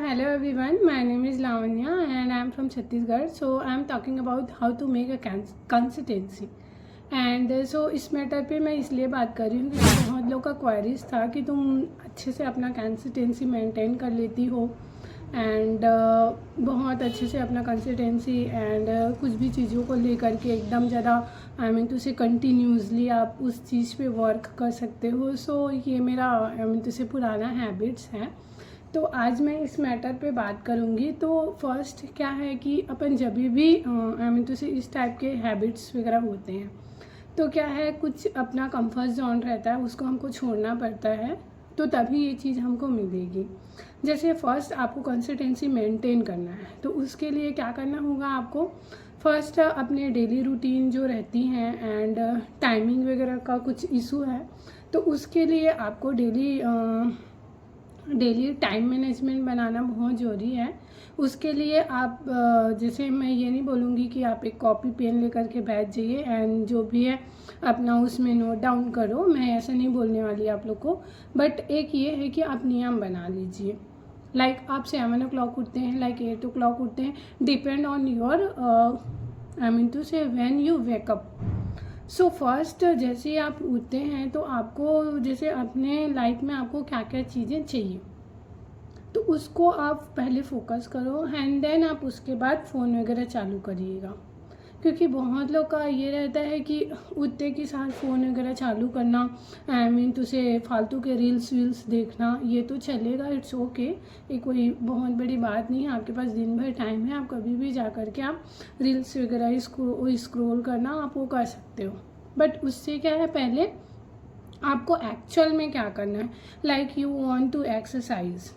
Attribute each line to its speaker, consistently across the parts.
Speaker 1: Hello everyone, my name is Lavanya and I am from Chhattisgarh. So I am talking about how to make a consistency. And so इस matter पे मैं इसलिए बात कर रही हूँ क्योंकि बहुत लोग का क्वारीज था कि तुम अच्छे से अपना कंसिस्टेंसी मेंटेन कर लेती हो एंड बहुत अच्छे से अपना कंसिस्टेंसी एंड कुछ भी चीज़ों को लेकर के एकदम ज़्यादा आई मीन टू से कंटिन्यूसली आप उस चीज़ पे वर्क कर सकते हो. सो ये मेरा आई मीन टू से पुराना हैबिट्स है. तो आज मैं इस मैटर पे बात करूँगी. तो फर्स्ट क्या है कि अपन जब भी आई मीन टू से इस टाइप के हैबिट्स वगैरह होते हैं तो क्या है, कुछ अपना कंफर्ट जोन रहता है उसको हमको छोड़ना पड़ता है, तो तभी ये चीज़ हमको मिलेगी. जैसे फर्स्ट आपको कंसिस्टेंसी मेंटेन करना है तो उसके लिए क्या करना होगा आपको. फर्स्ट अपने डेली रूटीन जो रहती हैं एंड टाइमिंग वगैरह का कुछ इशू है तो उसके लिए आपको डेली टाइम मैनेजमेंट बनाना बहुत ज़रूरी है. उसके लिए आप जैसे मैं ये नहीं बोलूँगी कि आप एक कॉपी पेन लेकर के बैठ जाइए एंड जो भी है अपना उसमें नोट डाउन करो. मैं ऐसा नहीं बोलने वाली आप लोग को, बट एक ये है कि आप नियम बना लीजिए. लाइक आप 7 o'clock उठते हैं, लाइक 8 o'clock उठते हैं, depend on your I mean to say when you wake up. So first जैसे आप उठते हैं तो आपको जैसे अपने लाइफ में आपको क्या क्या चीज़ें चाहिए तो उसको आप पहले फोकस करो एंड देन आप उसके बाद फ़ोन वगैरह चालू करिएगा. क्योंकि बहुत लोग का ये रहता है कि उठते के साथ फ़ोन वगैरह चालू करना, आई मीन तो से फालतू के रील्स वील्स देखना, ये तो चलेगा, इट्स ओके, ये कोई बहुत बड़ी बात नहीं है. आपके पास दिन भर टाइम है, आप कभी भी जा कर के आप रील्स वगैरह स्क्रॉल करना आप वो कर सकते हो. बट उससे क्या है, पहले आपको एक्चुअल में क्या करना है. Like you want to exercise,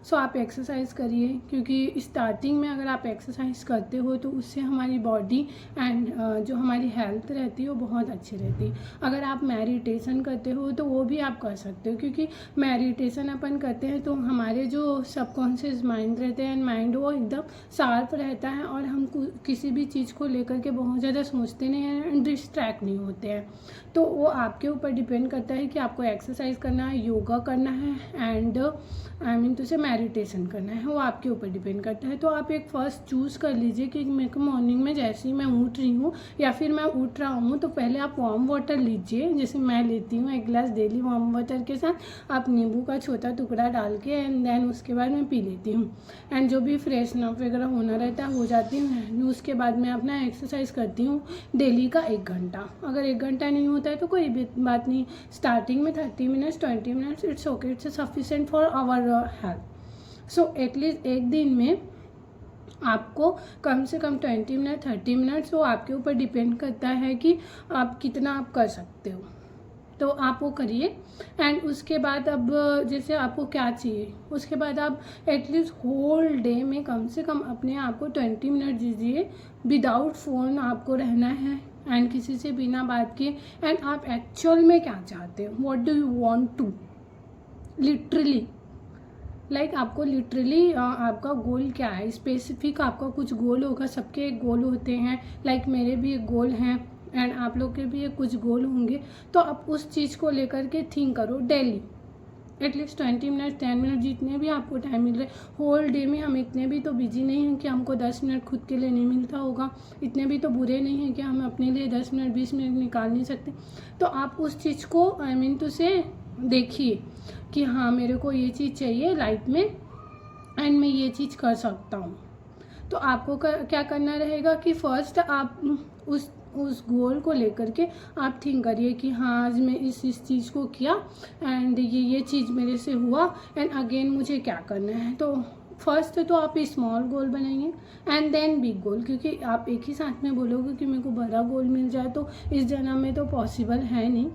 Speaker 1: so आप एक्सरसाइज करिए. क्योंकि स्टार्टिंग में अगर आप एक्सरसाइज करते हो तो उससे हमारी बॉडी एंड जो हमारी हेल्थ रहती है वो बहुत अच्छी रहती है. अगर आप मेडिटेशन करते हो तो वो भी आप कर सकते हो, क्योंकि मेडिटेशन अपन करते हैं तो हमारे जो सबकॉन्शियस माइंड रहते हैं, माइंड वो एकदम शार्प रहता है और हम किसी भी चीज़ को लेकर के बहुत ज़्यादा सोचते नहीं हैं एंड डिस्ट्रैक्ट नहीं होते हैं. तो वो आपके ऊपर डिपेंड करता है कि आपको एक्सरसाइज करना है, योगा करना है एंड आई मीन तो से मेडिटेशन करना है, वो आपके ऊपर डिपेंड करता है. तो आप एक फर्स्ट चूज़ कर लीजिए कि मेरे को मॉर्निंग में जैसे ही मैं उठ रही हूँ या फिर मैं उठ रहा हूँ तो पहले आप वार्म वाटर लीजिए. जैसे मैं लेती हूँ 1 गिलास डेली वार्म वाटर के साथ आप नींबू का छोटा टुकड़ा डाल के एंड देन उसके बाद मैं पी लेती हूँ एंड जो भी फ्रेशन अप वगैरह होना रहता है हो जाती हूँ. उसके बाद मैं अपना एक्सरसाइज करती हूँ डेली का 1 घंटा. अगर 1 घंटा नहीं होता है तो कोई बात नहीं, स्टार्टिंग में 30 minutes 20 minutes it's okay, it's sufficient for our health. So at least एक दिन में आपको कम से कम 20 मिनट 30 मिनट्स, वो आपके ऊपर डिपेंड करता है कि आप कितना आप कर सकते हो, तो आप वो करिए. एंड उसके बाद अब जैसे आपको क्या चाहिए, उसके बाद आप एटलीस्ट होल डे में कम से कम अपने आप को 20 मिनट दीजिए. विदाउट फ़ोन आपको रहना है एंड किसी से बिना बात किए. एंड आप एक्चुअल में क्या चाहते हो, what do you want to, literally like आपको लिटरली आपका गोल क्या है, स्पेसिफिक आपका कुछ गोल होगा. सबके एक गोल होते हैं, लाइक मेरे भी एक गोल हैं एंड आप लोग के भी एक कुछ गोल होंगे. तो आप उस चीज़ को लेकर के थिंक करो डेली एटलीस्ट 20 मिनट 10 मिनट जितने भी आपको टाइम मिल रहे. होल डे में हम इतने भी तो बिजी नहीं हैं कि हमको 10 मिनट खुद के लिए नहीं मिलता होगा, इतने भी तो बुरे नहीं हैं कि हम अपने लिए 10 मिनट 20 मिनट निकाल नहीं सकते. तो आप उस चीज़ को आई मीन टू से देखिए कि हाँ मेरे को ये चीज़ चाहिए लाइफ में एंड मैं ये चीज़ कर सकता हूँ. तो आपको क्या करना रहेगा कि फर्स्ट आप उस गोल को लेकर के आप थिंक करिए कि हाँ आज मैं इस चीज़ को किया एंड ये चीज़ मेरे से हुआ एंड अगेन मुझे क्या करना है. तो फर्स्ट तो आप स्मॉल गोल बनाइए एंड देन बिग गोल, क्योंकि आप एक ही साथ में बोलोगे कि मेरे को बड़ा गोल मिल जाए तो इस जन्म में तो पॉसिबल है नहीं.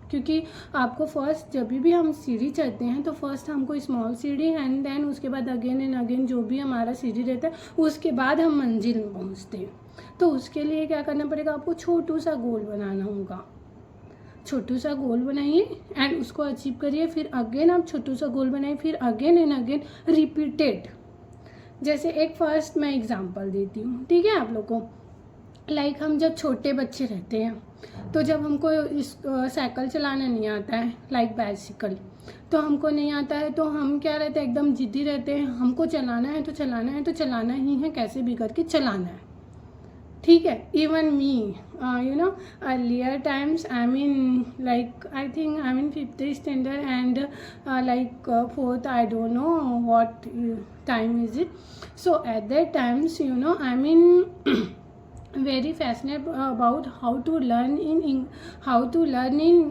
Speaker 1: क्योंकि आपको फर्स्ट जब भी हम सीढ़ी चढ़ते हैं तो फर्स्ट हमको स्मॉल सीढ़ी एंड देन उसके बाद अगेन एंड अगेन जो भी हमारा सीढ़ी रहता है उसके बाद हम मंजिल में पहुंचते हैं. तो उसके लिए क्या करना पड़ेगा, आपको छोटू सा गोल बनाना होगा. छोटू सा गोल बनाइए एंड उसको अचीव करिए. फिर अगेन आप छोटू सा गोल बनाइए, फिर अगेन एंड अगेन रिपीटेड. जैसे एक फर्स्ट मैं एग्जाम्पल देती हूँ, ठीक है आप लोग को. लाइक हम जब छोटे बच्चे रहते हैं तो जब हमको इस साइकिल चलाना नहीं आता है, लाइक बाइसिकल, तो हमको नहीं आता है तो हम क्या रहते हैं, एकदम जिद्दी रहते हैं, हमको चलाना है तो चलाना है तो चलाना ही है, कैसे भी करके चलाना है, ठीक है। Even me, you no, earlier times, I mean like I think I mean 5th standard and like 4th, I don't know what time is it. So at that times, you know, I mean very fascinated about how to learn in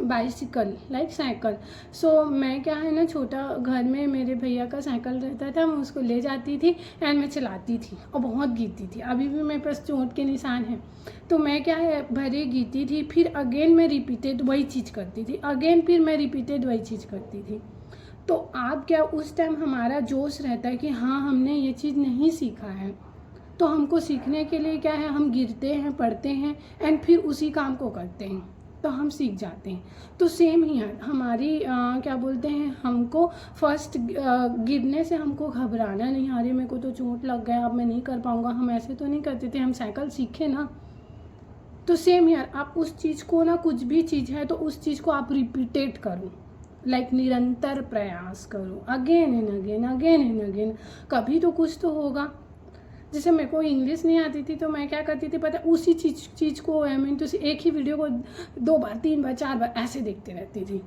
Speaker 1: bicycle, like cycle. So मैं क्या है ना, छोटा घर में मेरे भैया का साइकिल रहता था, मैं उसको ले जाती थी एंड मैं चलाती थी और बहुत गिरती थी, अभी भी मेरे पास चोट के निशान हैं। तो मैं क्या है, भरे गिरती थी, फिर अगेन मैं रिपीटेड वही चीज़ करती थी, अगेन फिर मैं रिपीटेड वही चीज़ करती थी। तो आप क्या, उस टाइम हमारा जोश रहता है कि हाँ हमने ये चीज़ नहीं सीखा है, तो हमको सीखने के लिए क्या है, हम गिरते हैं, पढ़ते हैं एंड फिर उसी काम को करते हैं तो हम सीख जाते हैं। तो सेम ही है हमारी क्या बोलते हैं, हमको फर्स्ट गिरने से हमको घबराना नहीं, अरे मेरे को तो चोट लग गया, अब मैं नहीं कर पाऊँगा, हम ऐसे तो नहीं करते थे, हम साइकिल सीखे ना। तो सेम यार, आप उस चीज़ को ना, कुछ भी चीज़ है तो उस चीज़ को आप रिपीटेड करो, लाइक निरंतर प्रयास करो, again and again, again and again, कभी तो कुछ तो होगा। जैसे मेरे को इंग्लिश नहीं आती थी तो मैं क्या करती थी पता, उसी चीज़ को आई मीन तो एक ही वीडियो को 2 बार 3 बार 4 बार ऐसे देखते रहती थी।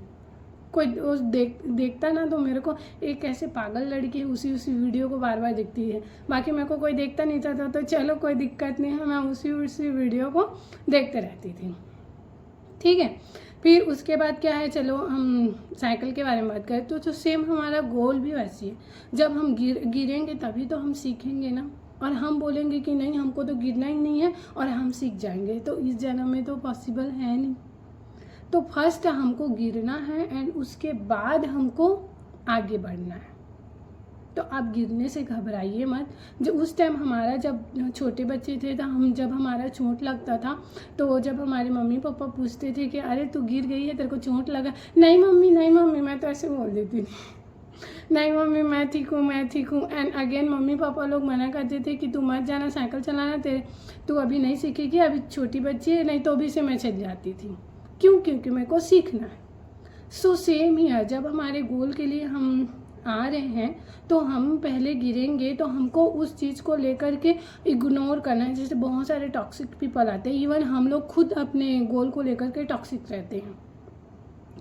Speaker 1: कोई उस देखता ना तो मेरे को एक ऐसे पागल लड़की है, उसी वीडियो को बार बार देखती है, बाकी मेरे को कोई देखता नहीं था तो चलो कोई दिक्कत नहीं है, मैं उसी वीडियो को देखते रहती थी, ठीक है। फिर उसके बाद क्या है, चलो हम साइकिल के बारे में बात करें तो सेम हमारा गोल भी वैसी है, जब हम गिरेंगे तभी तो हम सीखेंगे ना, और हम बोलेंगे कि नहीं हमको तो गिरना ही नहीं है और हम सीख जाएंगे, तो इस जन्म में तो पॉसिबल है नहीं। तो फर्स्ट हमको गिरना है एंड उसके बाद हमको आगे बढ़ना है। तो आप गिरने से घबराइए मत। जो उस टाइम हमारा जब छोटे बच्चे थे तो जब हमारा चोट लगता था तो जब हमारे मम्मी पापा पूछते थे कि अरे तू गिर गई है, तेरे को चोट लगा, नहीं मम्मी, मैं तो ऐसे बोल देती थी, नहीं मम्मी मैं ठीक हूँ। एंड अगेन मम्मी पापा लोग मना करते थे कि तू मत जाना साइकिल चलाना, तू अभी नहीं सीखेगी, अभी छोटी बच्ची है, नहीं तो अभी से मैं चल जाती थी। क्योंकि मेरे को सीखना है। सो सेम ही है, जब हमारे गोल के लिए हम आ रहे हैं तो हम पहले गिरेंगे तो हमको उस चीज़ को लेकर के इग्नोर करना है। जैसे बहुत सारे टॉक्सिक पीपल आते हैं, इवन हम लोग खुद अपने गोल को लेकर के टॉक्सिक रहते हैं।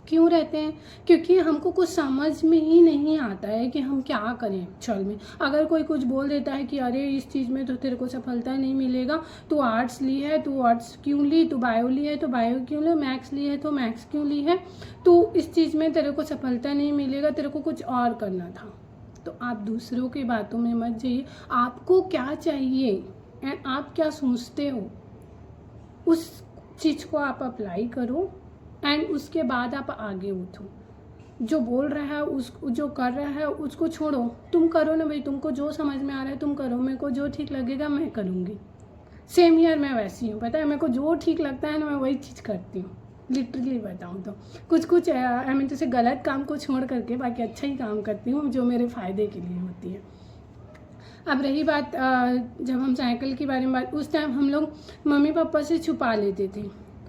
Speaker 1: क्यों रहते हैं? क्योंकि हमको कुछ समझ में ही नहीं आता है कि हम क्या करें एक्चुअल में। अगर कोई कुछ बोल देता है कि अरे इस चीज़ में तो तेरे को सफलता नहीं मिलेगा, तू आर्ट्स ली है तो आर्ट्स क्यों ली, तू बायो ली है तो बायो क्यों ली, मैथ्स ली है तो मैथ्स क्यों ली है, तो इस चीज़ में तेरे को सफलता नहीं मिलेगा, तेरे को कुछ और करना था। तो आप दूसरों की बातों में मत जाइए, आपको क्या चाहिए एंड आप क्या सोचते हो उस चीज़ को आप अप्लाई करो एंड उसके बाद आप आगे उठो। जो बोल रहा है उसको, जो कर रहा है उसको छोड़ो, तुम करो ना भाई, तुमको जो समझ में आ रहा है तुम करो, मेरे को जो ठीक लगेगा मैं करूँगी। सेम ईयर मैं वैसी हूँ, पता है, मेरे को जो ठीक लगता है ना मैं वही चीज़ करती हूँ। लिटरली बताऊँ तो कुछ आई मीन जैसे गलत काम को छोड़ करके बाकी अच्छा ही काम करती हूँ जो मेरे फ़ायदे के लिए होती है। अब रही बात जब हम साइकिल के बारे में बात, उस टाइम हम लोग मम्मी पापा से छुपा लेते थे,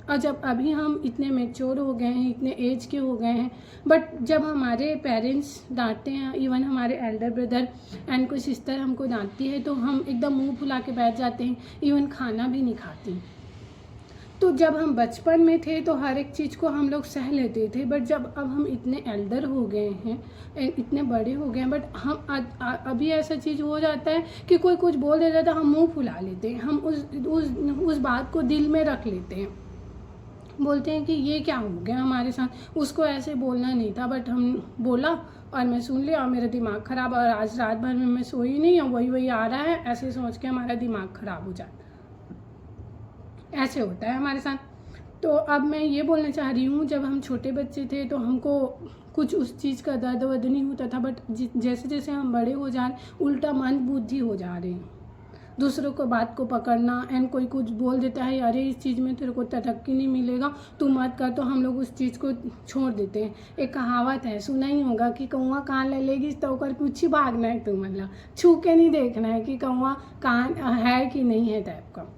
Speaker 1: और जब अभी हम इतने मैच्योर हो गए हैं, इतने एज के हो गए हैं, बट जब हमारे पेरेंट्स डांटते हैं, इवन हमारे एल्डर ब्रदर एंड कोई सिस्टर हमको डांटती है तो हम एकदम मुंह फुला के बैठ जाते हैं, इवन खाना भी नहीं खाती। तो जब हम बचपन में थे तो हर एक चीज़ को हम लोग सह लेते थे, बट जब अब हम इतने एल्डर हो गए हैं, इतने बड़े हो गए हैं, बट हम अभी ऐसा चीज़ हो जाता है कि कोई कुछ बोल देता है तो हम मुँह फुला लेते हैं, हम उस बात को दिल में रख लेते हैं, बोलते हैं कि ये क्या हो गया हमारे साथ, उसको ऐसे बोलना नहीं था बट हम बोला और मैं सुन लिया और मेरा दिमाग ख़राब, और आज रात भर में मैं सोई नहीं और वही आ रहा है, ऐसे सोच के हमारा दिमाग ख़राब हो जाता, ऐसे होता है हमारे साथ। तो अब मैं ये बोलना चाह रही हूँ, जब हम छोटे बच्चे थे तो हमको कुछ उस चीज़ का दर्द वर्द नहीं होता था, बट जैसे जैसे हम बड़े हो जा रहे उल्टा मंद बुद्धि हो जा रहे हैं, दूसरों को बात को पकड़ना, एंड कोई कुछ बोल देता है अरे इस चीज़ में तेरे को तरक्की नहीं मिलेगा, तू मत कर, तो हम लोग उस चीज़ को छोड़ देते हैं। एक कहावत है, सुना ही होगा कि कौआ कान ले लेगी तो कर पूछी भागना है, तो मतलब छू के नहीं देखना है कि कौआ कान है कि नहीं है टाइप का।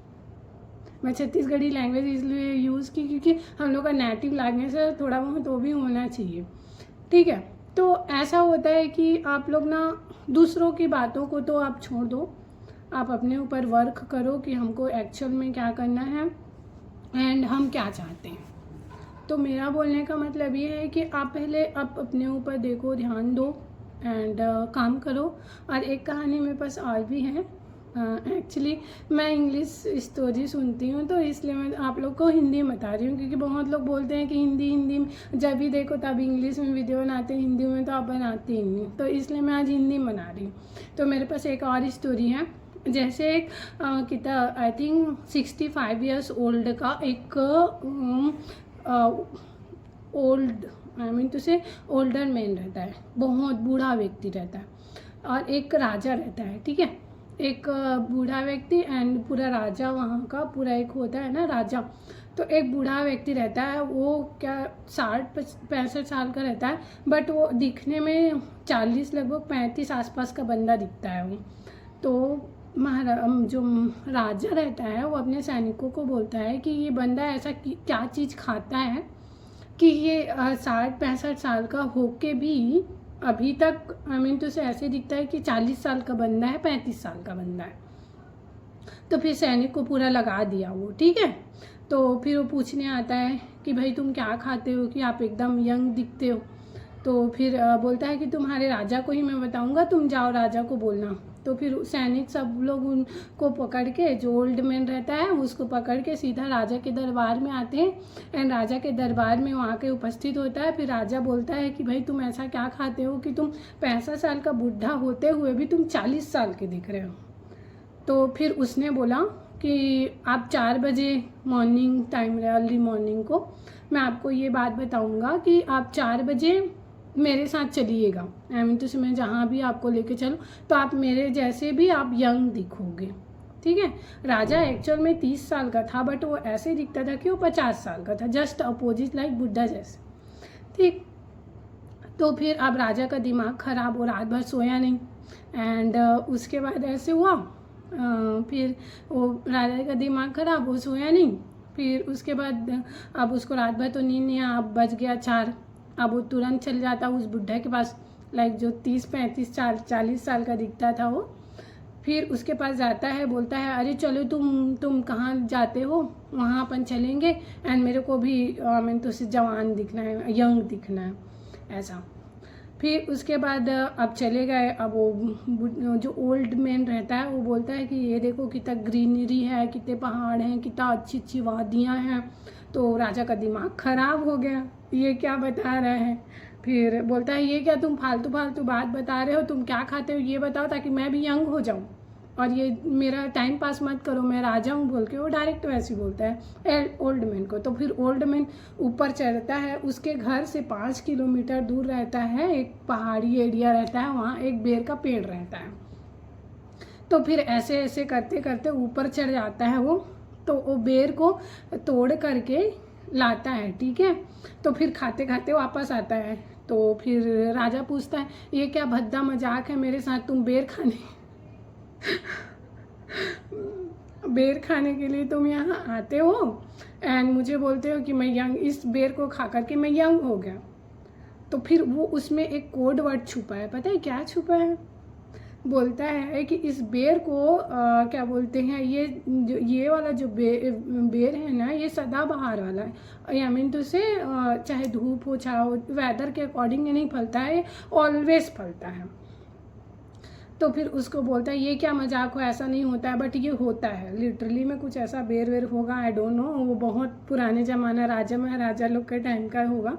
Speaker 1: मैं छत्तीसगढ़ी लैंग्वेज इसलिए यूज़ की क्योंकि हम लोग का नेटिव लैंग्वेज है, थोड़ा बहुत तो भी होना चाहिए, ठीक है। तो ऐसा होता है कि आप लोग ना दूसरों की बातों को तो आप छोड़ दो, आप अपने ऊपर वर्क करो कि हमको एक्चुअल में क्या करना है एंड हम क्या चाहते हैं। तो मेरा बोलने का मतलब ये है कि आप पहले आप अपने ऊपर देखो, ध्यान दो एंड काम करो। और एक कहानी मेरे पास और भी है। एक्चुअली मैं इंग्लिश स्टोरी सुनती हूँ, तो इसलिए मैं आप लोग को हिंदी में बता रही हूँ, क्योंकि बहुत लोग बोलते हैं कि हिंदी में जब भी देखो तब इंग्लिश में वीडियो बनाते हैं, हिंदी में तो आप बनाते ही नहीं, तो इसलिए मैं आज हिंदी में बना रही हूँ। तो मेरे पास एक और स्टोरी है। जैसे एक कितना आई थिंक 65 ईयर्स ओल्ड का एक ओल्ड तो से ओल्डर मैन रहता है, बहुत बूढ़ा व्यक्ति रहता है, और एक राजा रहता है, ठीक है। एक बूढ़ा व्यक्ति एंड पूरा राजा, वहाँ का पूरा एक होता है ना राजा। तो एक बूढ़ा व्यक्ति रहता है, वो क्या 60-65 साल का रहता है, बट वो दिखने में 40 लगभग 35 आसपास का बंदा दिखता है वो। तो जो राजा रहता है वो अपने सैनिकों को बोलता है कि ये बंदा ऐसा क्या चीज़ खाता है कि ये 60-65 साल का होके भी अभी तक तो उसे ऐसे दिखता है कि 40 साल का बंदा है, 35 साल का बंदा है। तो फिर सैनिक को पूरा लगा दिया वो, ठीक है। तो फिर वो पूछने आता है कि भाई तुम क्या खाते हो कि आप एकदम यंग दिखते हो। तो फिर बोलता है कि तुम्हारे राजा को ही मैं बताऊंगा, तुम जाओ राजा को बोलना। तो फिर सैनिक सब लोग उनको पकड़ के, जो ओल्ड मैन रहता है उसको पकड़ के सीधा राजा के दरबार में आते हैं एंड राजा के दरबार में वहाँ के उपस्थित होता है। फिर राजा बोलता है कि भाई तुम ऐसा क्या खाते हो कि तुम 65 साल का बुढ़ा होते हुए भी तुम 40 साल के दिख रहे हो। तो फिर उसने बोला कि आप 4 बजे मॉर्निंग टाइम है, अर्ली मॉर्निंग को मैं आपको ये बात बताऊंगा कि आप 4 बजे मेरे साथ चलिएगा, तो मैं जहाँ भी आपको लेके चलूँ, तो आप मेरे जैसे भी आप यंग दिखोगे, ठीक है। राजा एक्चुअल में 30 साल का था, बट वो ऐसे दिखता था कि वो 50 साल का था, जस्ट अपोजिट लाइक बुड्ढा जैसे, ठीक। तो फिर अब राजा का दिमाग खराब, वो रात भर सोया नहीं एंड उसके बाद ऐसे हुआ, फिर वो राजा का दिमाग खराब, वो सोया नहीं। फिर उसके बाद अब उसको रात भर तो नींद नहीं आया, अब बज गया 4। अब वो तुरंत चल जाता उस बुढ़ा के पास, लाइक जो 30-35-40 साल का दिखता था वो। फिर उसके पास जाता है, बोलता है अरे चलो तुम कहाँ जाते हो, वहाँ अपन चलेंगे एंड मेरे को भी तो जवान दिखना है, यंग दिखना है, ऐसा। फिर उसके बाद अब चले गए। अब वो जो ओल्ड मैन रहता है वो बोलता है कि ये देखो कितना ग्रीनरी है, कितने पहाड़ हैं, कितना अच्छी अच्छी वादियाँ हैं। तो राजा का दिमाग खराब हो गया, ये क्या बता रहे हैं। फिर बोलता है ये क्या तुम फालतू फालतू बात बता रहे हो, तुम क्या खाते हो ये बताओ ताकि मैं भी यंग हो जाऊँ, और ये मेरा टाइम पास मत करो, मैं राजा हूँ बोल के वो डायरेक्ट वैसे ही बोलता है ओल्ड मैन को। तो फिर ओल्ड मैन ऊपर चढ़ता है, उसके घर से 5 किलोमीटर दूर रहता है एक पहाड़ी एरिया रहता है, वहाँ एक बेर का पेड़ रहता है। तो फिर ऐसे ऐसे करते करते ऊपर चढ़ जाता है वो, तो वो बेर को तोड़ करके लाता है, ठीक है। तो फिर खाते खाते वापस आता है। तो फिर राजा पूछता है ये क्या भद्दा मजाक है मेरे साथ, तुम बेर खाने के लिए तुम यहाँ आते हो एंड मुझे बोलते हो कि मैं यंग, इस बेर को खा करके मैं यंग हो गया। तो फिर वो उसमें एक कोड वर्ड छुपा है, पता है क्या छुपा है। बोलता है कि इस बेर को क्या बोलते हैं, ये वाला जो बेर है ना, ये सदाबहार वाला है। तो से चाहे धूप हो छाँव हो, वेदर के अकॉर्डिंग नहीं फलता है, ऑलवेज फलता है। तो फिर उसको बोलता है ये क्या मजाक हो, ऐसा नहीं होता है, बट ये होता है लिटरली में, कुछ ऐसा बेर वेर होगा, आई डोंट नो, वो बहुत पुराने ज़माना राजा महाराजा लोग के टाइम का होगा।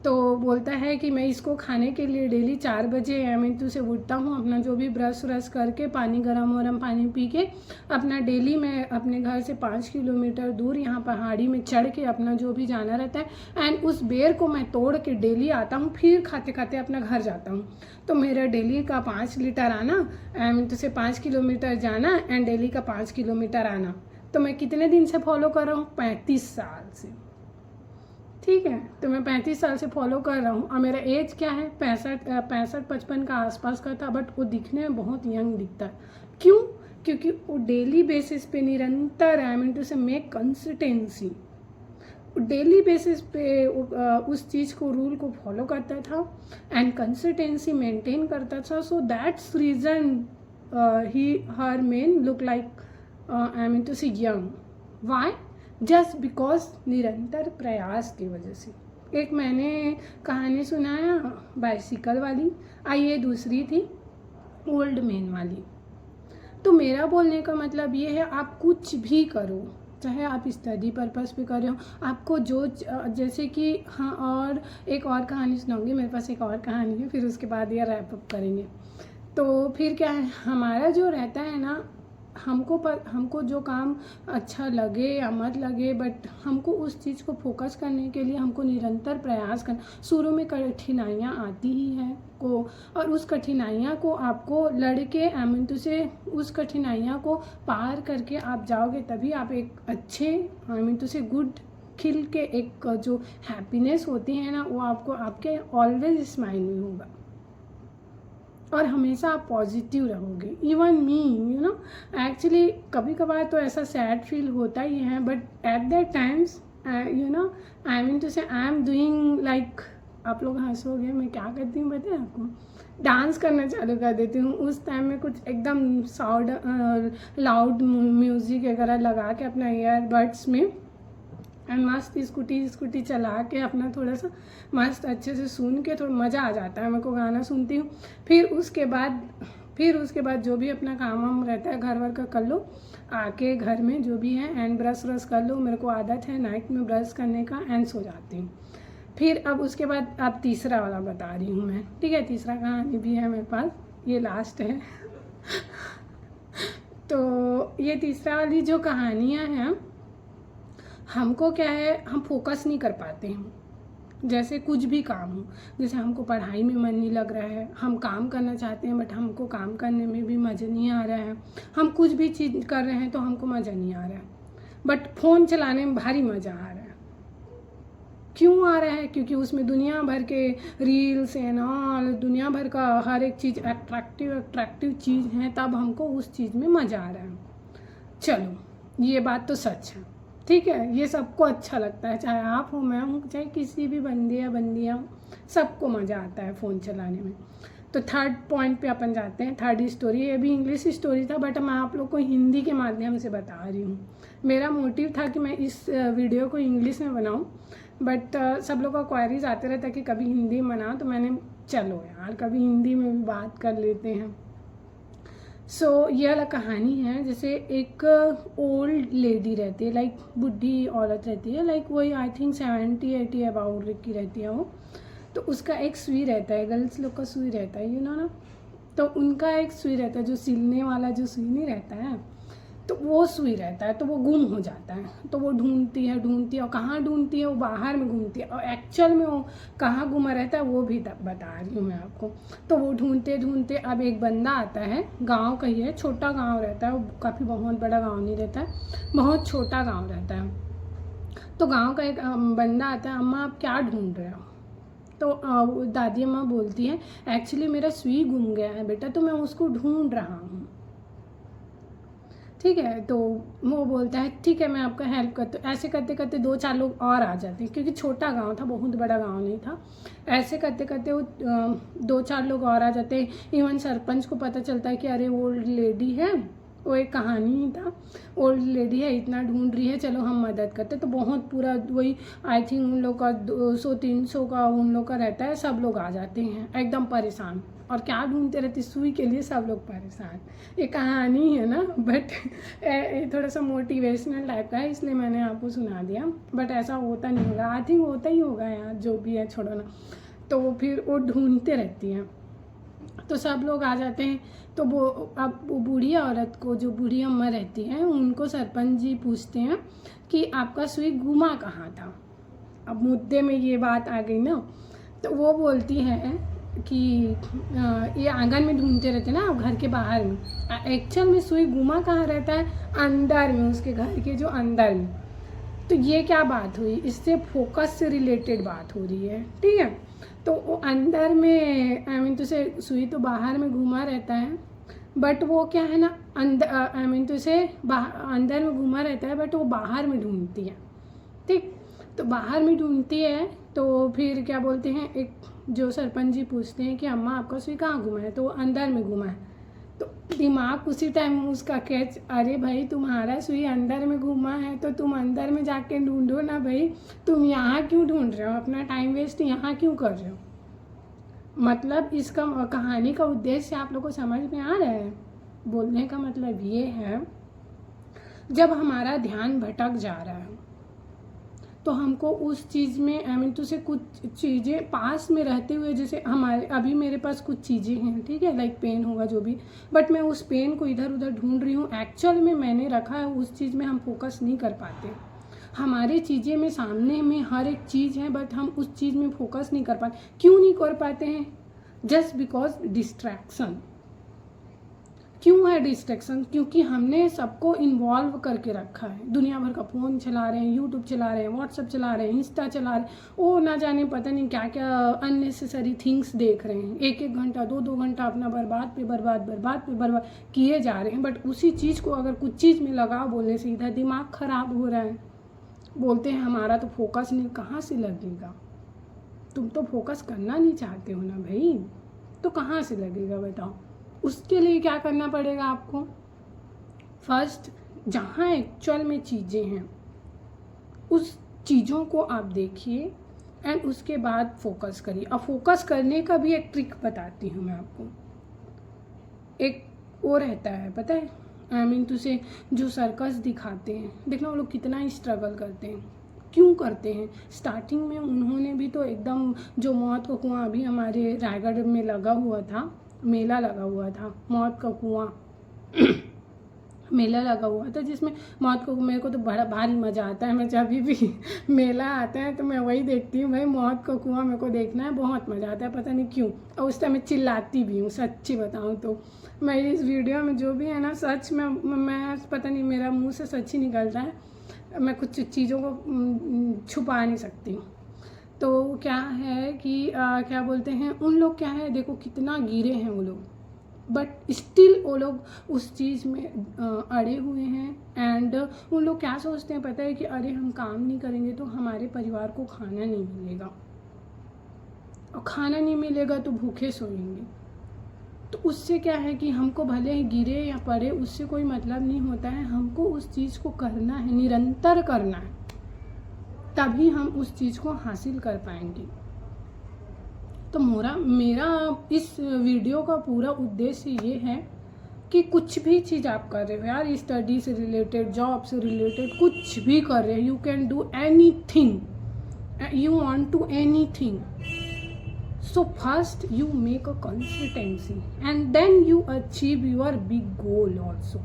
Speaker 1: तो बोलता है कि मैं इसको खाने के लिए डेली 4 बजे तो से उठता हूँ, अपना जो भी ब्रश व्रश करके पानी गरम पानी पी के अपना डेली मैं अपने घर से 5 किलोमीटर दूर यहाँ पहाड़ी में चढ़ के अपना जो भी जाना रहता है एंड उस बेर को मैं तोड़ के डेली आता हूँ, फिर खाते खाते अपना घर जाता हूँ। तो मेरा डेली का 5 लीटर आना तो से 5 किलोमीटर जाना एंड डेली का 5 किलोमीटर आना। तो मैं कितने दिन से फॉलो कर रहा हूँ, 35 साल से। ठीक है। तो मैं 35 साल से फॉलो कर रहा हूँ और मेरा एज क्या है, 65-55 का आसपास का था, बट वो दिखने में बहुत यंग दिखता है। क्यों? क्योंकि वो डेली बेसिस पे निरंतर, आई मीन टू से मेक कंसिस्टेंसी, डेली बेसिस पे उस चीज़ को, रूल को फॉलो करता था एंड कंसिस्टेंसी मेंटेन करता था। So that's reason he her main look like, I mean to say young. Why? Just because निरंतर प्रयास की वजह से। एक मैंने कहानी सुनाया बाइसिकल वाली, ये दूसरी थी ओल्ड मैन वाली। तो मेरा बोलने का मतलब ये है, आप कुछ भी करो, चाहे आप स्टडी पर्पस पे कर रहे हो, आपको जो जैसे कि, हाँ, और एक और कहानी सुनाऊंगी, मेरे पास एक और कहानी है, फिर उसके बाद ये रैप अप करेंगे। तो फिर क्या है, हमारा जो रहता है ना, हमको जो काम अच्छा लगे या मत लगे, बट हमको उस चीज़ को फोकस करने के लिए हमको निरंतर प्रयास करना। शुरू में कठिनाइयाँ आती ही हैं को, और उस कठिनाइयाँ को आपको लड़के, आई मीन टू से उस कठिनाइयाँ को पार करके आप जाओगे, तभी आप एक अच्छे, आई मीन टू से गुड खिल के एक जो हैप्पीनेस होती है ना, वो आपको आपके ऑलवेज स्माइल में होगा और हमेशा आप पॉजिटिव रहोगे। Even me, you know, actually कभी कभार तो ऐसा सैड फील होता ही है, but at that times, you know, I mean to say I am doing like, आप लोग हंसोगे, मैं क्या करती हूँ पता है आपको, डांस करना चालू कर देती हूँ। उस टाइम में कुछ एकदम लाउड म्यूज़िक वगैरह लगा के अपना ईयरबड्स में, एंड मस्त स्कूटी चला के अपना थोड़ा सा मस्त अच्छे से सुन के थोड़ा मज़ा आ जाता है मेरे को, गाना सुनती हूँ। फिर उसके बाद जो भी अपना काम वाम रहता है घर वर का कर लो, आके घर में जो भी है एंड ब्रश व्रश कर लो, मेरे को आदत है नाइट में ब्रश करने का, एंड सो जाती हूँ। फिर अब उसके बाद अब तीसरा वाला बता रही हूँ मैं, ठीक है, तीसरा कहानी भी है मेरे पास, ये लास्ट है। तो ये तीसरा वाली जो कहानियाँ हैं, हमको क्या है, हम फोकस नहीं कर पाते हैं। जैसे कुछ भी काम हो, जैसे हमको पढ़ाई में मन नहीं लग रहा है, हम काम करना चाहते हैं बट हमको काम करने में भी मज़ा नहीं आ रहा है, हम कुछ भी चीज़ कर रहे हैं तो हमको मज़ा नहीं आ रहा है, बट फ़ोन चलाने में भारी मज़ा आ रहा है। क्यों आ रहा है? क्योंकि उसमें दुनिया भर के रील्स एंड ऑल, दुनिया भर का हर एक चीज़ अट्रैक्टिव चीज़ है, तब हमको उस चीज़ में मज़ा आ रहा है। चलो, ये बात तो सच है, ठीक है, ये सबको अच्छा लगता है, चाहे आप हो, मैं हूँ, चाहे किसी भी बंदे या बंदियाँ हो, सबको मज़ा आता है फ़ोन चलाने में। तो थर्ड पॉइंट पे अपन जाते हैं, थर्ड स्टोरी। ये भी इंग्लिश स्टोरी था, बट मैं आप लोग को हिंदी के माध्यम से बता रही हूँ। मेरा मोटिव था कि मैं इस वीडियो को इंग्लिश में बनाऊँ, बट सब लोग का क्वेरीज आते रहता कि कभी हिंदी में बनाओ, तो मैंने चलो यार कभी हिंदी में भी बात कर लेते हैं। सो ये वाला कहानी है, जैसे एक ओल्ड लेडी रहती है, लाइक बुढ़ी औरत रहती है, लाइक वही आई थिंक 70-80 अबाउट की रहती है वो। तो उसका एक सुई रहता है, गर्ल्स लोग का सुई रहता है, यू नो ना। तो उनका एक सुई रहता है, जो सिलने वाला जो सुई नहीं रहता है, तो वो सुई रहता है, तो वो गुम हो जाता है। तो वो ढूंढती है और कहाँ ढूंढती है, वो बाहर में घूमती है, और एक्चुअल में वो कहाँ घुमा रहता है वो भी बता रही हूँ मैं आपको। तो वो ढूंढते अब एक बंदा आता है, गांव का ही है, छोटा गांव रहता है वो, काफ़ी बहुत बड़ा गांव नहीं रहता है, बहुत छोटा गांव रहता है। तो गांव का एक बंदा आता है, अम्मा आप क्या ढूंढ रहे हो? तो दादी अम्मा बोलती है, एक्चुअली मेरा सुई गुम गया है बेटा, तो मैं उसको ढूंढ रहा हूँ, ठीक है। तो वो बोलता है ठीक है मैं आपका हेल्प करता हूँ। ऐसे करते करते 2-4 लोग और आ जाते हैं, क्योंकि छोटा गांव था, बहुत बड़ा गांव नहीं था। ऐसे करते करते वो 2-4 लोग और आ जाते हैं। इवन सरपंच को पता चलता है कि अरे ओल्ड लेडी है, वो एक कहानी ही था, ओल्ड लेडी है, इतना ढूंढ रही है, चलो हम मदद करते। तो बहुत पूरा वही आई थिंक उन लोग का 200-300 का उन लोग का रहता है, सब लोग आ जाते हैं एकदम परेशान, और क्या ढूंढते रहते, सुई के लिए सब लोग परेशान। ये कहानी है ना, बट थोड़ा सा मोटिवेशनल टाइप का है, इसलिए मैंने आपको सुना दिया, बट ऐसा होता नहीं होगा, आई थिंक होता ही होगा यार, जो भी है छोड़ो ना। तो फिर वो ढूंढते रहती हैं, तो सब लोग आ जाते हैं। तो वो बूढ़ी औरत को, जो बूढ़ी अम्मा रहती हैं, उनको सरपंच जी पूछते हैं कि आपका सुई गुमा कहाँ था। अब मुद्दे में ये बात आ गई ना, तो वो बोलती है कि ये आंगन में ढूंढते रहते ना, घर के बाहर में। एक्चुअल में सुई गुमा कहाँ रहता है? अंदर में, उसके घर के जो अंदर में। तो ये क्या बात हुई, इससे फोकस से रिलेटेड बात हो रही है, ठीक है। तो वो अंदर में आई मीन तो से सुई तो बाहर में घुमा रहता है, बट वो क्या है ना, अंदर आई मीन तो से अंदर में घुमा रहता है, बट वो बाहर में ढूंढती है, ठीक। तो बाहर में ढूंढती है, तो फिर क्या बोलते हैं, एक जो सरपंच जी पूछते हैं कि अम्मा आपका सुई कहाँ घुमा है, तो वो अंदर में घुमा है। तो दिमाग उसी टाइम उसका कैच, अरे भाई तुम्हारा सुई अंदर में घुमा है तो तुम अंदर में जाके ढूंढो ना भाई, तुम यहाँ क्यों ढूंढ रहे हो, अपना टाइम वेस्ट यहाँ क्यों कर रहे हो। मतलब इसका कहानी का उद्देश्य आप लोग को समझ में आ रहा है। बोलने का मतलब ये है, जब हमारा ध्यान भटक जा रहा है तो हमको उस चीज़ में आई मीन तो से कुछ चीज़ें पास में रहते हुए, जैसे हमारे अभी मेरे पास कुछ चीज़ें हैं, ठीक है, लाइक पेन होगा जो भी, बट मैं उस पेन को इधर उधर ढूंढ रही हूँ, एक्चुअल में मैंने रखा है उस चीज़ में हम फोकस नहीं कर पाते। हमारे चीज़ें में सामने में हर एक चीज़ है, बट हम उस चीज़ में फोकस नहीं कर पाते। क्यों नहीं कर पाते हैं? Just because distraction. क्यों है डिस्ट्रैक्शन? क्योंकि हमने सबको इन्वॉल्व करके रखा है। दुनिया भर का फ़ोन चला रहे हैं, यूट्यूब चला रहे हैं, व्हाट्सअप चला रहे हैं, इंस्टा चला रहे हैं, वो ना जाने पता नहीं क्या क्या अननेसेसरी थिंग्स देख रहे हैं। एक एक घंटा, दो दो घंटा अपना बर्बाद पे बर्बाद किए जा रहे हैं। बट उसी चीज़ को अगर कुछ चीज़ में लगाओ बोलने से इधर दिमाग ख़राब हो रहा है। बोलते हैं हमारा तो फोकस नहीं, कहाँ से लगेगा? तुम तो फोकस करना नहीं चाहते हो ना भाई, तो कहाँ से लगेगा बताओ? उसके लिए क्या करना पड़ेगा आपको? फर्स्ट, जहाँ एक्चुअल में चीज़ें हैं उस चीज़ों को आप देखिए एंड उसके बाद फोकस करिए। अब फोकस करने का भी एक ट्रिक बताती हूँ मैं आपको। एक वो रहता है पता है, आई मीन तो से जो सर्कस दिखाते हैं, देखना वो लोग कितना स्ट्रगल करते हैं। क्यों करते हैं? स्टार्टिंग में उन्होंने भी तो एकदम, जो मौत का कुआं अभी हमारे रायगढ़ में लगा हुआ था, मेला लगा हुआ था, मौत का कुआं मेला लगा हुआ था, जिसमें मौत को, मेरे को तो बड़ा भारी मज़ा आता है। मैं जब भी मेला आता है तो मैं वही देखती हूँ भाई, मौत का कुआं मेरे को देखना है, बहुत मज़ा आता है, पता नहीं क्यों। और उस टाइम मैं चिल्लाती भी हूँ, सच्ची बताऊँ तो। मैं इस वीडियो में जो भी है ना, सच में मैं पता नहीं मेरा मुँह से सच ही निकलता है, मैं कुछ चीज़ों को छुपा नहीं सकती हूँ। तो क्या है कि क्या बोलते हैं, उन लोग क्या है, देखो कितना गिरे हैं वो लोग, बट स्टिल वो लोग उस चीज़ में अड़े हुए हैं। एंड उन लोग क्या सोचते हैं पता है कि अरे हम काम नहीं करेंगे तो हमारे परिवार को खाना नहीं मिलेगा, और खाना नहीं मिलेगा तो भूखे सोएंगे। तो उससे क्या है कि हमको भले ही गिरे या पड़े, उससे कोई मतलब नहीं होता है। हमको उस चीज़ को करना है, निरंतर करना है, तभी हम उस चीज़ को हासिल कर पाएंगे। तो मेरा इस वीडियो का पूरा उद्देश्य ये है कि कुछ भी चीज़ आप कर रहे हो यार, स्टडी से रिलेटेड, जॉब से रिलेटेड, कुछ भी कर रहे हो, you can do anything, you want to anything. So first you make a consistency and then you achieve your big goal also.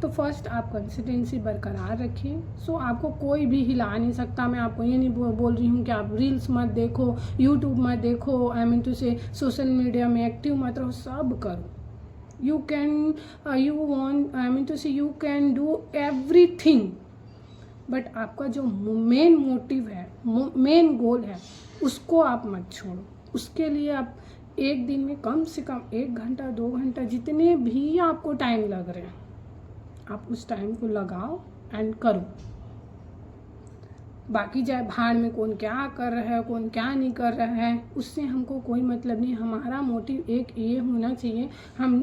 Speaker 1: तो फर्स्ट आप कंसिस्टेंसी बरकरार रखिए। सो आपको कोई भी हिला नहीं सकता। मैं आपको ये नहीं बोल रही हूँ कि आप रील्स मत देखो, यूट्यूब मत देखो, I mean to say social media में एक्टिव मत रहो, सब करो। You can you want I mean to say you can do everything, but आपका जो मेन मोटिव है, मेन गोल है, उसको आप मत छोड़ो। उसके लिए आप एक दिन में कम से कम 1 घंटा 2 घंटा, जितने भी आपको टाइम लग रहे हैं, आप उस टाइम को लगाओ एंड करो। बाकी जाए भाड़ में कौन क्या कर रहा है, कौन क्या नहीं कर रहा है, उससे हमको कोई मतलब नहीं। हमारा मोटिव एक ये होना चाहिए, हम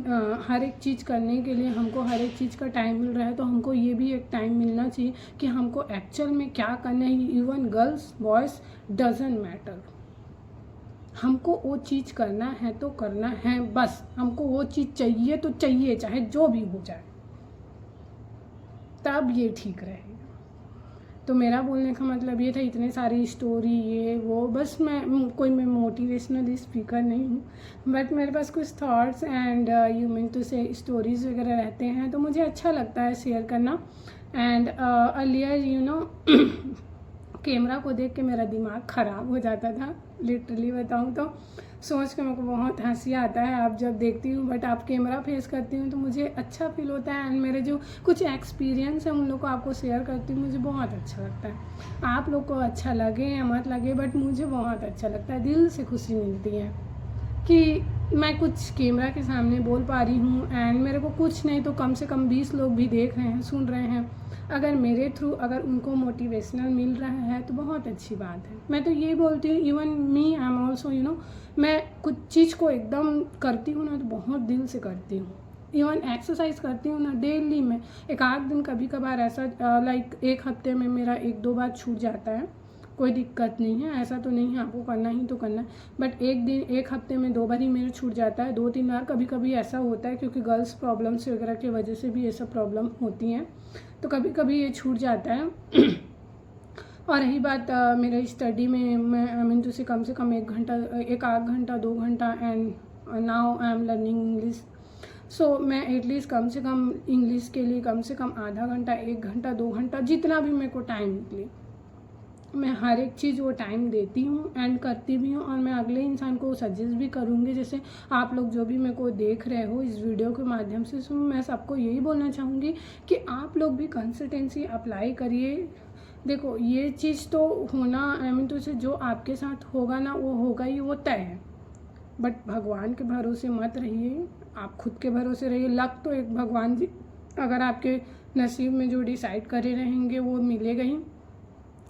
Speaker 1: हर एक चीज़ करने के लिए हमको हर एक चीज़ का टाइम मिल रहा है, तो हमको ये भी एक टाइम मिलना चाहिए कि हमको एक्चुअल में क्या करना है। Even girls boys doesn't matter, हमको वो चीज़ करना है तो करना है, बस हमको वो चीज़ चाहिए तो चाहिए, चाहे जो भी हो जाए, तब ये ठीक रहेगा। तो मेरा बोलने का मतलब ये था, इतने सारी स्टोरी ये वो, बस मैं मोटिवेशनल स्पीकर नहीं हूँ, बट मेरे पास कुछ thoughts and you mean to say stories वगैरह रहते हैं, तो मुझे अच्छा लगता है शेयर करना। And earlier you know camera को देख के मेरा दिमाग ख़राब हो जाता था, लिटरली बताऊँ तो। सोच के मेरे को बहुत हंसी आता है आप जब देखती हूँ, बट आप कैमरा फेस करती हूँ तो मुझे अच्छा फील होता है। एंड मेरे जो कुछ एक्सपीरियंस है उन लोग को आपको शेयर करती हूँ, मुझे बहुत अच्छा लगता है। आप लोग को अच्छा लगे या मत लगे, बट मुझे बहुत अच्छा लगता है, दिल से खुशी मिलती है कि मैं कुछ कैमरा के सामने बोल पा रही हूँ। एंड मेरे को कुछ नहीं तो कम से कम 20 लोग भी देख रहे हैं, सुन रहे हैं। अगर मेरे थ्रू अगर उनको मोटिवेशनल मिल रहा है तो बहुत अच्छी बात है। मैं तो ये बोलती हूँ, even me I am also मैं कुछ चीज़ को एकदम करती हूँ ना तो बहुत दिल से करती हूँ। इवन एक्सरसाइज करती हूँ ना डेली में, एक आध दिन कभी कभार ऐसा लाइक एक हफ्ते में मेरा 1-2 बार छूट जाता है, कोई दिक्कत नहीं है, ऐसा तो नहीं है आपको करना ही तो करना है। बट एक हफ्ते में 2 बार ही मेरे छूट जाता है, 2-3 बार कभी कभी ऐसा होता है, क्योंकि गर्ल्स प्रॉब्लम्स वगैरह की वजह से भी ये सब प्रॉब्लम होती हैं, तो कभी कभी ये छूट जाता है। और रही बात मेरे स्टडी में, मैं आई मीन टू से कम 1 घंटा, 1 आध घंटा 2 घंटा, and now I am learning English. So मैं एटलीस्ट कम से कम इंग्लिश के लिए कम से कम आधा घंटा, 1 घंटा, 2 घंटा, जितना भी मेरे को टाइम निकले, मैं हर एक चीज़ वो टाइम देती हूँ एंड करती भी हूँ। और मैं अगले इंसान को सजेस्ट भी करूँगी, जैसे आप लोग जो भी मेरे को देख रहे हो इस वीडियो के माध्यम से, सो मैं सबको यही बोलना चाहूँगी कि आप लोग भी कंसिस्टेंसी अप्लाई करिए। देखो ये चीज़ तो होना, आई मीन तो जो आपके साथ होगा ना वो होगा ही, वो तय है। बट भगवान के भरोसे मत रहिए, आप खुद के भरोसे रहिए। लक तो एक भगवान जी अगर आपके नसीब में जो डिसाइड करे रहेंगे वो मिलेगा ही,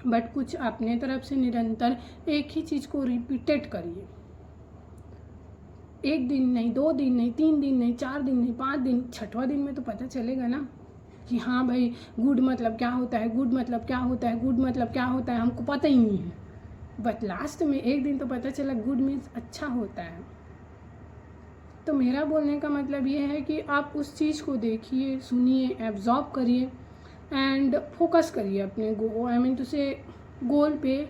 Speaker 1: बट कुछ अपने तरफ से निरंतर एक ही चीज़ को रिपीटेड करिए। 1 दिन नहीं, 2 दिन नहीं, 3 दिन नहीं, 4 दिन नहीं, 5 दिन, 6वां दिन में तो पता चलेगा ना कि हाँ भाई गुड मतलब क्या होता है, गुड मतलब क्या होता है, गुड मतलब क्या होता है, हमको पता ही नहीं है। बट लास्ट में 1 दिन तो पता चला गुड मीन्स अच्छा होता है। तो मेरा बोलने का मतलब ये है कि आप उस चीज़ को देखिए, सुनिए, एब्जॉर्ब करिए एंड फोकस करिए अपने आई मीन टू से गोल पे।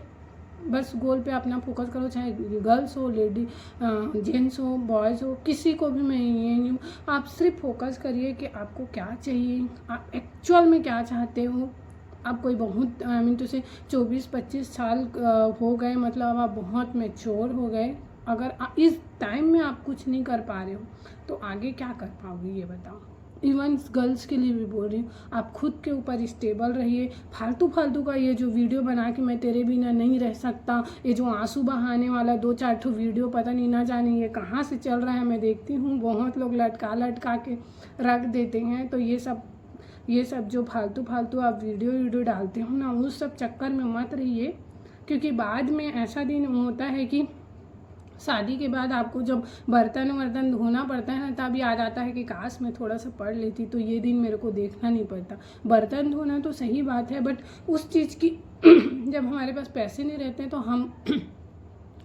Speaker 1: बस गोल पे अपना फोकस करो, चाहे गर्ल्स हो, लेडी जेंट्स हो, बॉयज़ हो, किसी को भी मैं ये नहीं हूँ। आप सिर्फ फोकस करिए कि आपको क्या चाहिए, आप एक्चुअल में क्या चाहते हो। आप कोई बहुत आई मीन टू से 24-25 साल हो गए, मतलब आप बहुत मैच्योर हो गए। अगर इस टाइम में आप कुछ नहीं कर पा रहे हो तो आगे क्या कर पाओगे ये बताओ। इवन गर्ल्स के लिए भी बोल रही हूँ, आप खुद के ऊपर स्टेबल रहिए। फालतू का ये जो वीडियो बना के मैं तेरे बिना नहीं रह सकता, ये जो आंसू बहाने वाला 2-4 ठो वीडियो पता नहीं ना जाने ये कहाँ से चल रहा है। मैं देखती हूँ बहुत लोग लटका के रख देते हैं। तो ये सब जो फालतू आप वीडियो डालते हो ना, उस सब चक्कर में मत रहिए, क्योंकि बाद में ऐसा दिन होता है कि शादी के बाद आपको जब बर्तन धोना पड़ता है ना, तब याद आता है कि काश मैं थोड़ा सा पढ़ लेती तो ये दिन मेरे को देखना नहीं पड़ता। बर्तन धोना तो सही बात है, बट उस चीज़ की जब हमारे पास पैसे नहीं रहते तो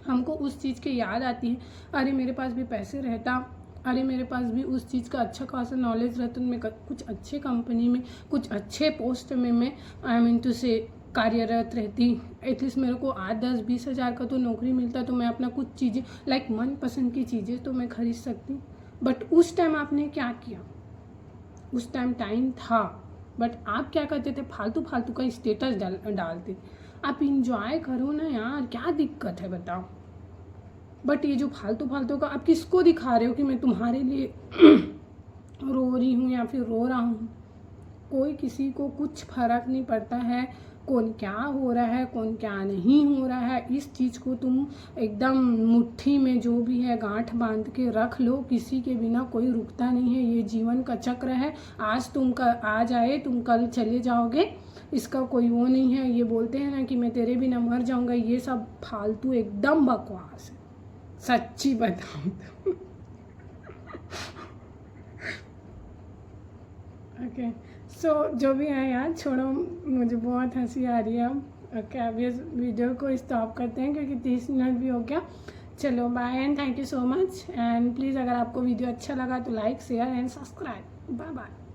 Speaker 1: हमको उस चीज़ की याद आती है, अरे मेरे पास भी पैसे रहता, अरे मेरे पास भी उस चीज़ का अच्छा खासा नॉलेज रहता, मैं कुछ अच्छे कंपनी में, कुछ अच्छे पोस्ट में मैं आई मीन टू से कार्यरत रहती। एटलीस्ट मेरे को 8-10-20 हज़ार का तो नौकरी मिलता, तो मैं अपना कुछ चीज़ें लाइक मनपसंद की चीज़ें तो मैं खरीद सकती। बट उस टाइम आपने क्या किया, उस टाइम था, बट आप क्या करते थे, फालतू का स्टेटस डालते। आप इंजॉय करो ना यार, क्या दिक्कत है बताओ। बट ये जो फालतू का आप किसको दिखा रहे हो कि मैं तुम्हारे लिए रो रही हूँ या फिर रो रहा हूँ। कोई किसी को कुछ फर्क नहीं पड़ता है कौन क्या हो रहा है, कौन क्या नहीं हो रहा है। इस चीज़ को तुम एकदम मुट्ठी में जो भी है गांठ बांध के रख लो। किसी के बिना कोई रुकता नहीं है, ये जीवन का चक्र है। आज आए तुम कल चले जाओगे, इसका कोई वो नहीं है। ये बोलते हैं ना कि मैं तेरे बिना मर जाऊंगा, ये सब फालतू एकदम बकवास है, सच्ची बताऊं तो। ओके सो जो भी है यार छोड़ो, मुझे बहुत हंसी आ रही है अब। ओके अब ये वीडियो को स्टॉप करते हैं क्योंकि 30 मिनट भी हो गया। चलो bye and thank you so much. And please अगर आपको वीडियो अच्छा लगा तो like, share and subscribe. Bye bye.